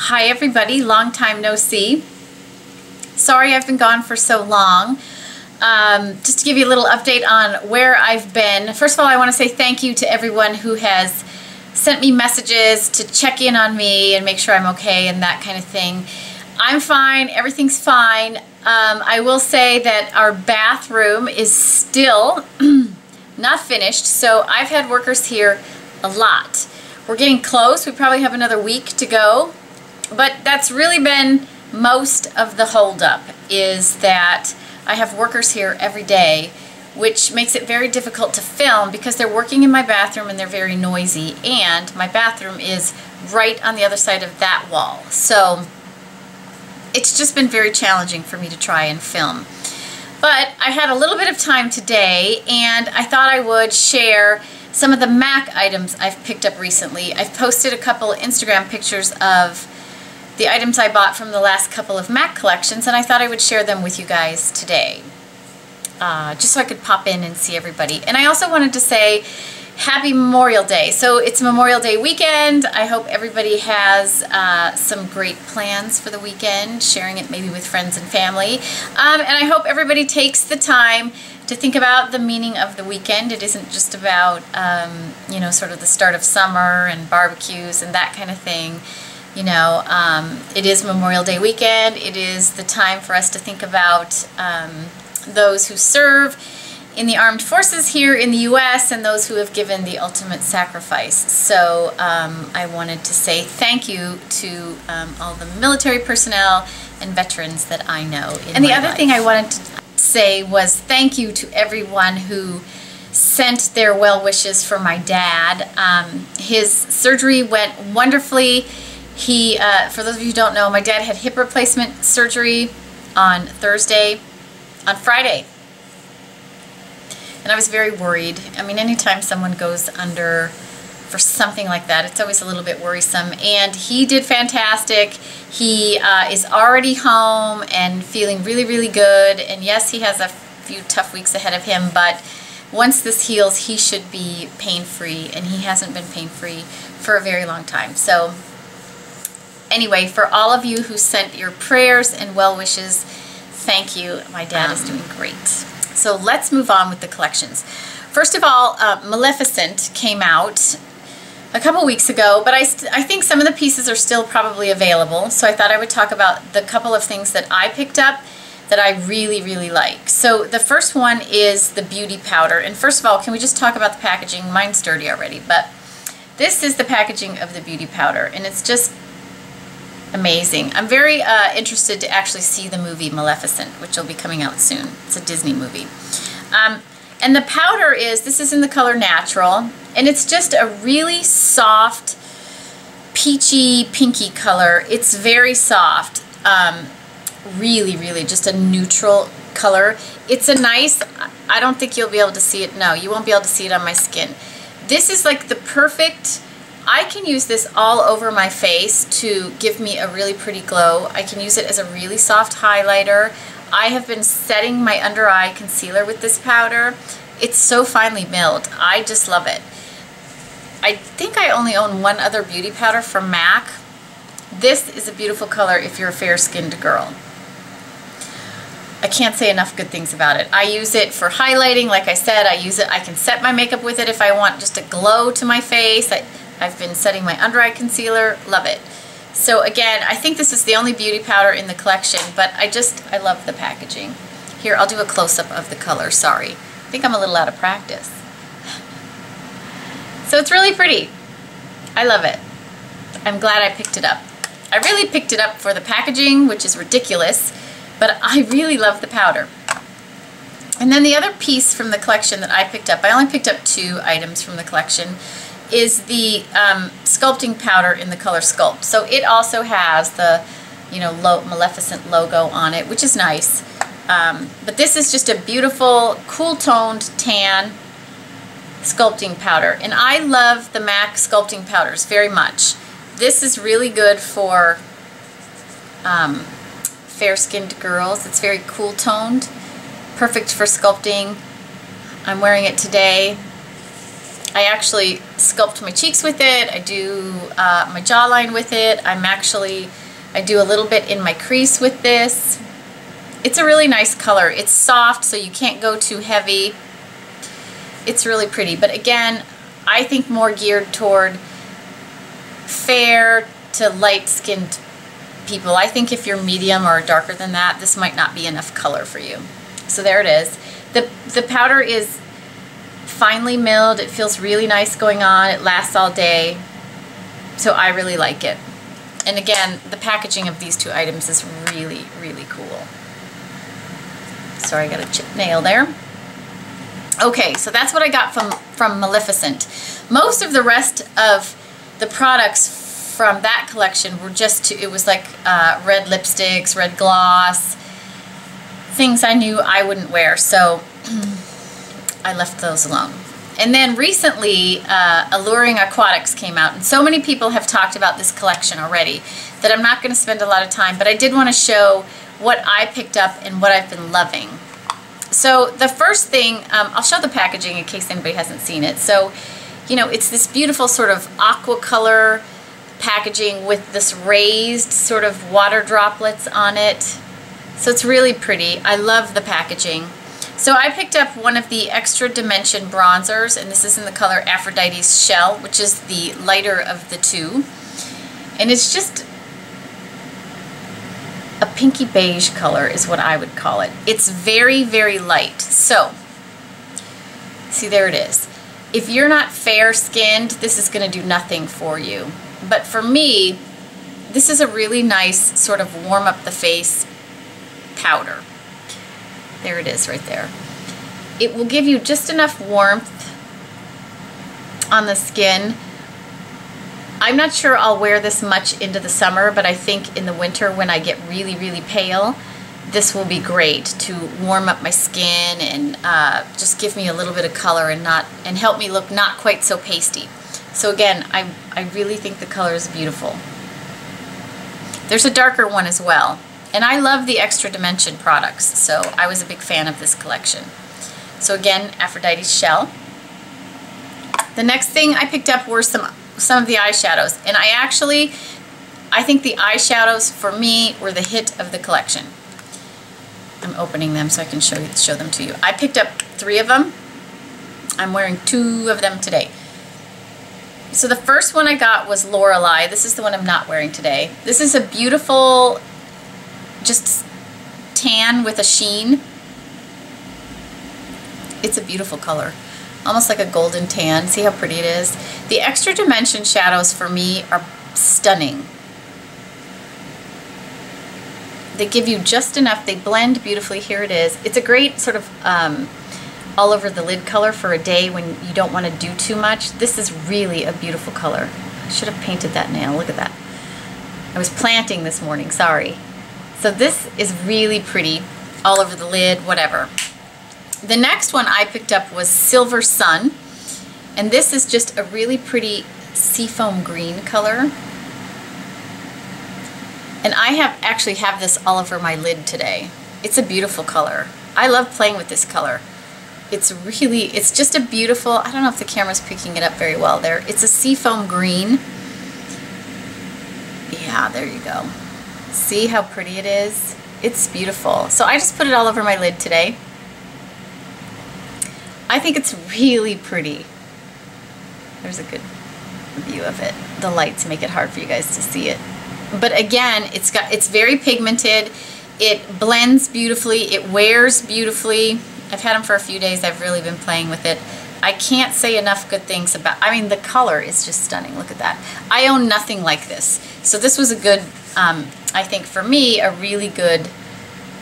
Hi everybody, long time no see. Sorry I've been gone for so long. Just to give you a little update on where I've been. First of all, I want to say thank you to everyone who has sent me messages to check in on me and make sure I'm okay and that kind of thing. I'm fine, everything's fine. I will say that our bathroom is still not finished, so I've had workers here a lot. We're getting close, we probably have another week to go, but that's really been most of the holdup, is that I have workers here every day, which makes it very difficult to film because they're working in my bathroom and they're very noisy, and my bathroom is right on the other side of that wall. So it's just been very challenging for me to try and film. But I had a little bit of time today and I thought I would share some of the MAC items I've picked up recently. I've posted a couple Instagram pictures of the items I bought from the last couple of MAC collections, and I thought I would share them with you guys today. Just so I could pop in and see everybody. And I also wanted to say Happy Memorial Day. So it's Memorial Day weekend. I hope everybody has some great plans for the weekend, sharing it maybe with friends and family. And I hope everybody takes the time to think about the meaning of the weekend. It isn't just about, you know, sort of the start of summer and barbecues and that kind of thing. You know, it is Memorial Day weekend. It is the time for us to think about those who serve in the armed forces here in the U.S. and those who have given the ultimate sacrifice. So I wanted to say thank you to all the military personnel and veterans that I know in my life. And the other thing I wanted to say was thank you to everyone who sent their well wishes for my dad. His surgery went wonderfully. He, for those of you who don't know, my dad had hip replacement surgery on Friday. And I was very worried. I mean, anytime someone goes under for something like that, it's always a little bit worrisome. And he did fantastic. He is already home and feeling really, really good. And yes, he has a few tough weeks ahead of him, but once this heals, he should be pain-free. And he hasn't been pain-free for a very long time. So anyway, for all of you who sent your prayers and well wishes, thank you. My dad is doing great. So let's move on with the collections. First of all, Maleficent came out a couple weeks ago, but I think some of the pieces are still probably available. So I thought I would talk about the couple of things that I picked up that I really, really like. So the first one is the beauty powder. And first of all, can we just talk about the packaging? Mine's dirty already, but this is the packaging of the beauty powder, and it's just amazing. I'm very interested to actually see the movie Maleficent, which will be coming out soon. It's a Disney movie. And the powder this is in the color Natural, and it's just a really soft, peachy, pinky color. It's very soft. Really, really just a neutral color. It's a nice, I don't think you'll be able to see it. No, you won't be able to see it on my skin. This is like the perfect, I can use this all over my face to give me a really pretty glow. I can use it as a really soft highlighter. I have been setting my under eye concealer with this powder. It's so finely milled. I just love it. I think I only own one other beauty powder from MAC. This is a beautiful color if you're a fair-skinned girl. I can't say enough good things about it. I use it for highlighting, like I said. I use it, I can set my makeup with it if I want just a glow to my face. I've been setting my under eye concealer, love it. So again, I think this is the only beauty powder in the collection, but I love the packaging. Here, I'll do a close-up of the color, sorry. I think I'm a little out of practice. So it's really pretty. I love it. I'm glad I picked it up. I really picked it up for the packaging, which is ridiculous, but I really love the powder. And then the other piece from the collection that I picked up, I only picked up 2 items from the collection, is the sculpting powder in the color Sculpt. So it also has the, you know, Maleficent logo on it, which is nice. But this is just a beautiful, cool-toned tan sculpting powder. And I love the MAC sculpting powders very much. This is really good for fair-skinned girls. It's very cool-toned, perfect for sculpting. I'm wearing it today. I actually sculpt my cheeks with it. I do my jawline with it. I do a little bit in my crease with this. It's a really nice color. It's soft, so you can't go too heavy. It's really pretty, but again, I think more geared toward fair to light-skinned people. I think if you're medium or darker than that, this might not be enough color for you. So there it is. The powder is finely milled. It feels really nice going on. It lasts all day. So I really like it. And again, the packaging of these two items is really, really cool. Sorry, I got a chipped nail there. Okay, so that's what I got from Maleficent. Most of the rest of the products from that collection were just it was like red lipsticks, red gloss, things I knew I wouldn't wear, so I left those alone. And then recently, Alluring Aquatics came out, and so many people have talked about this collection already that I'm not going to spend a lot of time, but I did want to show what I picked up and what I've been loving. So the first thing, I'll show the packaging in case anybody hasn't seen it. So, you know, it's this beautiful sort of aqua color packaging with this raised sort of water droplets on it. So it's really pretty. I love the packaging. So I picked up one of the extra dimension bronzers, and this is in the color Aphrodites Shell, which is the lighter of the two. And it's just a pinky beige color is what I would call it. It's very, very light. So, see, there it is. If you're not fair-skinned, this is going to do nothing for you. But for me, this is a really nice sort of warm-up-the-face powder. There it is right there. It will give you just enough warmth on the skin. I'm not sure I'll wear this much into the summer, but I think in the winter when I get really, really pale, this will be great to warm up my skin and just give me a little bit of color and help me look not quite so pasty. So again, I really think the color is beautiful. There's a darker one as well. And I love the extra dimension products, so I was a big fan of this collection. So again, Aphrodites Shell. The next thing I picked up were some of the eyeshadows, and I think the eyeshadows for me were the hit of the collection. I'm opening them so I can show them to you. I picked up 3 of them. I'm wearing 2 of them today. So the first one I got was Lorelei. This is the one I'm not wearing today. This is a beautiful, just tan with a sheen. It's a beautiful color. Almost like a golden tan. See how pretty it is? The extra dimension shadows for me are stunning. They give you just enough. They blend beautifully. Here it is. It's a great sort of all over the lid color for a day when you don't want to do too much. This is really a beautiful color. I should have painted that nail. Look at that. I was planting this morning. Sorry. So this is really pretty. All over the lid, whatever. The next one I picked up was Silver Sun, and this is just a really pretty seafoam green color. And I actually have this all over my lid today. It's a beautiful color. I love playing with this color. It's just a beautiful, I don't know if the camera's picking it up very well there. It's a seafoam green. Yeah, there you go. See how pretty it is? It's beautiful. So I just put it all over my lid today. I think it's really pretty. There's a good view of it. The lights make it hard for you guys to see it. But again, it's very pigmented. It blends beautifully. It wears beautifully. I've had them for a few days. I've really been playing with it. I can't say enough good things about, I mean, the color is just stunning. Look at that. I own nothing like this. So this was a good, I think for me, a really good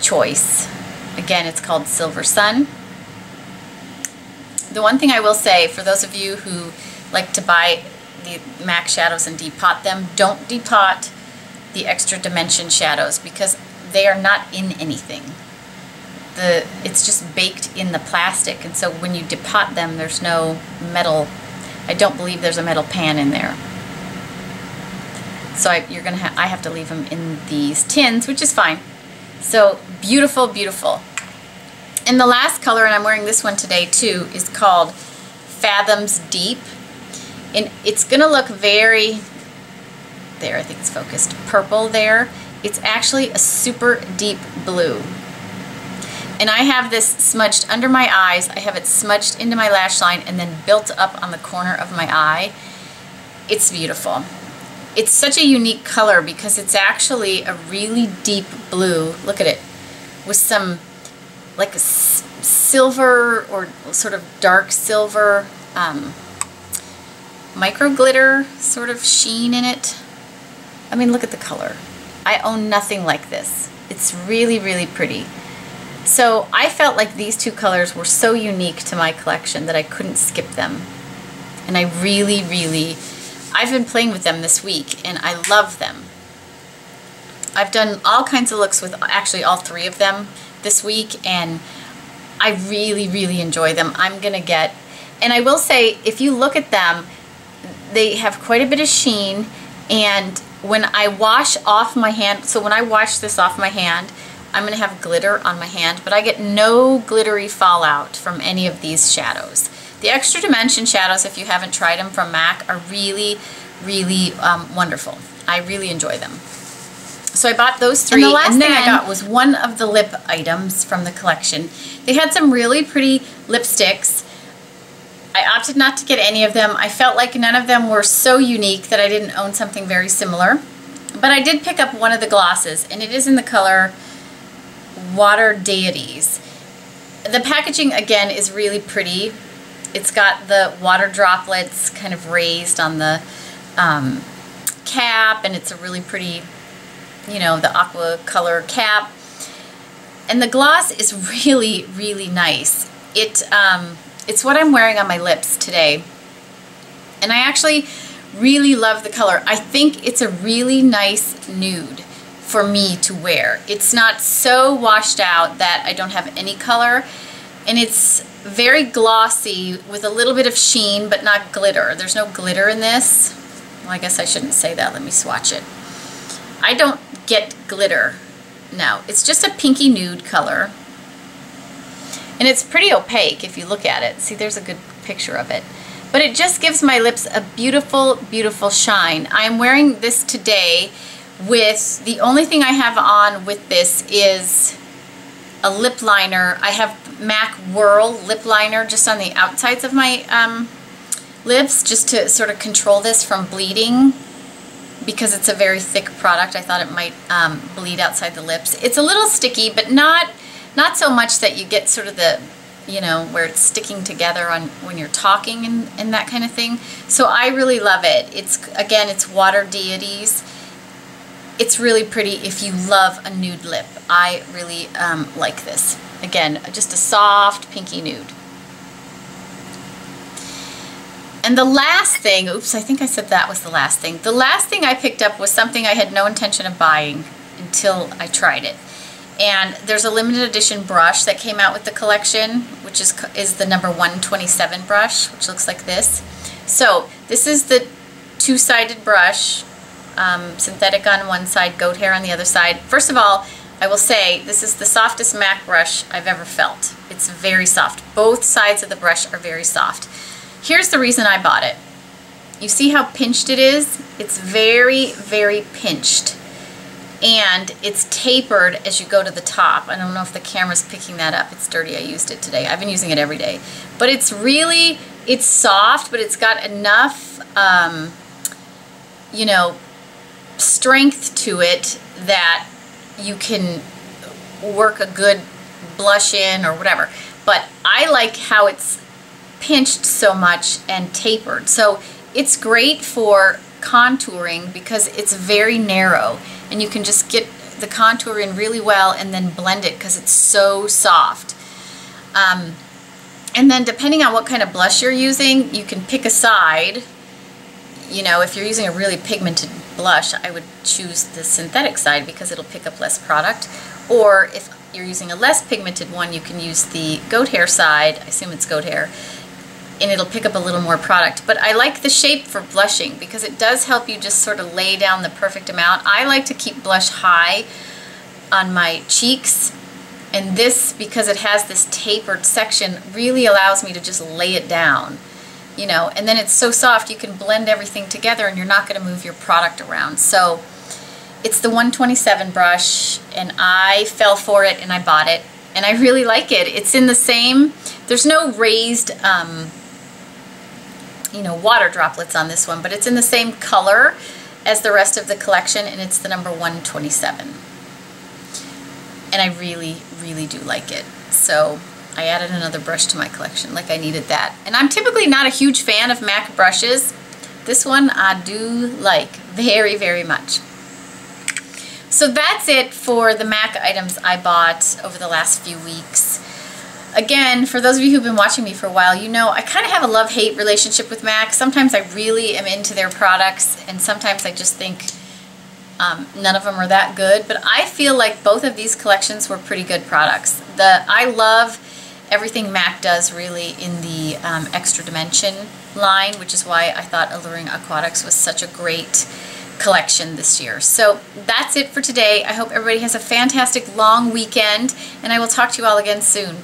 choice. Again, it's called Silver Sun. The one thing I will say, for those of you who like to buy the MAC shadows and depot them, don't depot the extra dimension shadows because they are not in anything. It's just baked in the plastic, and so when you depot them, there's no metal. I don't believe there's a metal pan in there. So I have to leave them in these tins, which is fine. So beautiful, beautiful. And the last color, and I'm wearing this one today too, is called Fathoms Deep. And it's gonna look very, there, I think it's focused, purple there. It's actually a super deep blue. And I have this smudged under my eyes, I have it smudged into my lash line and then built up on the corner of my eye. It's beautiful. It's such a unique color because it's actually a really deep blue, look at it, with some like a silver or sort of dark silver micro glitter sort of sheen in it. I mean, look at the color. I own nothing like this. It's really, really pretty. So I felt like these two colors were so unique to my collection that I couldn't skip them. And I really, really, I've been playing with them this week and I love them. I've done all kinds of looks with actually all three of them this week and I really, really enjoy them. I'm gonna get, and I will say, if you look at them, they have quite a bit of sheen, and when I wash off my hand, so when I wash this off my hand, I'm gonna have glitter on my hand, but I get no glittery fallout from any of these shadows. The Extra Dimension shadows, if you haven't tried them from MAC, are really, really wonderful. I really enjoy them. So I bought those three, and the last thing I got was one of the lip items from the collection. They had some really pretty lipsticks. I opted not to get any of them. I felt like none of them were so unique that I didn't own something very similar. But I did pick up one of the glosses, and it is in the color Water Deities. The packaging, again, is really pretty. It's got the water droplets kind of raised on the cap, and it's a really pretty, you know, the aqua color cap. And the gloss is really, really nice. It's what I'm wearing on my lips today. And I actually really love the color. I think it's a really nice nude for me to wear. It's not so washed out that I don't have any color. And it's very glossy with a little bit of sheen, but not glitter. There's no glitter in this. Well, I guess I shouldn't say that. Let me swatch it. I don't get glitter. No, it's just a pinky nude color. And it's pretty opaque if you look at it. See, there's a good picture of it. But it just gives my lips a beautiful, beautiful shine. I'm wearing this today with, the only thing I have on with this is a lip liner. I have MAC Whirl lip liner just on the outsides of my lips, just to sort of control this from bleeding. Because it's a very thick product, I thought it might bleed outside the lips. It's a little sticky, but not so much that you get sort of the, you know, where it's sticking together on when you're talking and that kind of thing. So I really love it. It's, again, it's Water Deities. It's really pretty if you love a nude lip. I really like this. Again, just a soft pinky nude. And the last thing, oops, I think I said that was the last thing. The last thing I picked up was something I had no intention of buying until I tried it. And there's a limited edition brush that came out with the collection, which is the number 127 brush, which looks like this. So this is the two-sided brush, synthetic on one side, goat hair on the other side. First of all, I will say this is the softest MAC brush I've ever felt. It's very soft. Both sides of the brush are very soft. Here's the reason I bought it. You see how pinched it is? It's very, very pinched. And it's tapered as you go to the top. I don't know if the camera's picking that up. It's dirty. I used it today. I've been using it every day. But it's really, it's soft, but it's got enough, you know, strength to it that you can work a good blush in or whatever. But I like how it's pinched so much and tapered. So it's great for contouring because it's very narrow and you can just get the contour in really well and then blend it because it's so soft. And then depending on what kind of blush you're using, you can pick a side. You know, if you're using a really pigmented blush, I would choose the synthetic side because it'll pick up less product. Or if you're using a less pigmented one, you can use the goat hair side, I assume it's goat hair, and it'll pick up a little more product. But I like the shape for blushing because it does help you just sort of lay down the perfect amount. I like to keep blush high on my cheeks, and this, because it has this tapered section, really allows me to just lay it down. you know, and then it's so soft you can blend everything together and you're not going to move your product around. So it's the 127 brush, and I fell for it and I bought it, and I really like it. It's in the same, there's no raised you know, water droplets on this one, but it's in the same color as the rest of the collection, and it's the number 127. And I really, really do like it. So I added another brush to my collection, like I needed that. And I'm typically not a huge fan of MAC brushes. This one I do like very, very much. So that's it for the MAC items I bought over the last few weeks. Again, for those of you who've been watching me for a while, you know I kind of have a love-hate relationship with MAC. Sometimes I really am into their products, and sometimes I just think none of them are that good. But I feel like both of these collections were pretty good products. I love everything MAC does really in the Extra Dimension line, which is why I thought Alluring Aquatics was such a great collection this year. So that's it for today. I hope everybody has a fantastic long weekend, and I will talk to you all again soon.